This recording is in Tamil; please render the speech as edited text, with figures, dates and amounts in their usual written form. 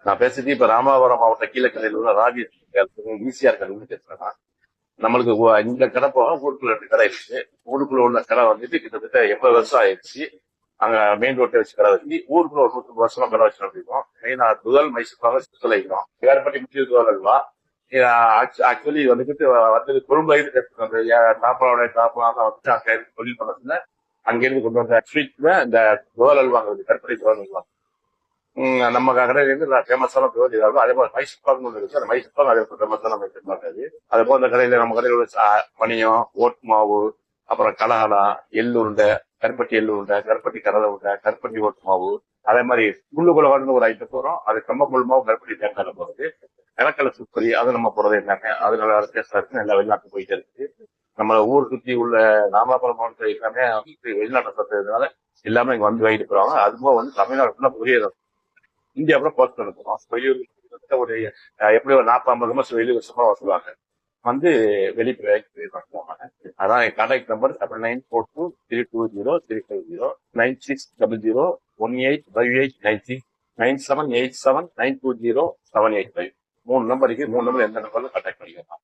நான் பேசிட்டு இப்ப ராமநாதபுரம் மாவட்டம் கீழக்கரையில் உள்ள ராகி ஈஸியார் கடைன்னு பேசுறேன்னா, நம்மளுக்கு இந்த கடை போக ஊருக்குள்ள 2 கடை இருக்கு. ஊருக்குள்ள உள்ள கடை வந்துட்டு கிட்டத்தட்ட 80 வருஷம் ஆயிடுச்சு. அங்க மெயின் ரோட்டை வச்சு கடை வச்சு ஊருக்குள்ள ஒரு 100 வருஷமா கடை வச்சு இருக்கோம். மெயினா முதல் மைசூர் சிலைக்கிறோம் வேறுபட்டி முக்கிய அல்வா. ஆக்சுவலி வந்துட்டு வந்தது குறும்பயிறு அந்த தாப்பாவோட தாப்பாக வந்து அங்க தொழில் பண்ணதுல அங்கிருந்து கொண்டு வந்த ஸ்வீட்ல இந்த தோல் அல்வாங்க கருப்பட்டி தோல் அல்வா. நம்ம கடையில இருந்து ஃபேமஸான தோல் இதாகும். அதே போல மைசூர் பாக்கு ஒன்று இருக்கு. அந்த மைசூர் பாக்கு அதே ஃபேமஸான மைசூர் பாக்கு அது. அதே போல இந்த கடையில நம்ம கடையில் உள்ள பனியம், ஓட் மாவு, அப்புறம் கலகலா, எள்ளு உருண்டை, கருப்பட்டி எள்ளு உருண்டை, கருப்பட்டி கடலை உருண்டை, கருப்பட்டி ஓட்டு மாவு, அதே மாதிரி குள்ளுக்குளவாடுன்னு ஒரு ஐட்டம் போறோம். அது கம்மக்குள் மாவு கருப்பட்டி தேங்காய் போறது. நிலக்கடலை சூப்பரி அது நம்ம போறது எல்லாமே அது நல்லா டேஸ்டா இருக்கு. எல்லா வெளிநாட்டு போயிட்டே இருக்கு. நம்ம ஊர் சுத்தி உள்ள ராமநாதபுரம் மாவட்டத்தில் எல்லாமே வெளிநாட்டை சாப்பிட்டதுனால எல்லாமே இங்க வந்து வாங்கிட்டு போறாங்க. அதுபோக வந்து தமிழ்நாடு ஃபுல்லா புரியுது. இந்தியா கூட போஸ்ட் பண்ணுறோம். வெளியூர் ஒரு எப்படி ஒரு 40-50 வருஷம் வெளியூர் வருஷமா வசூலாங்க வந்து வெளியே போயிருக்காங்க. அதான் என் கான்டாக்ட் நம்பர் 7942320350 9600185896 9787920785 3 நம்பருக்கு 3 நம்பர் எந்த நம்பர்ல கான்டாக்ட் பண்ணிக்கலாம்.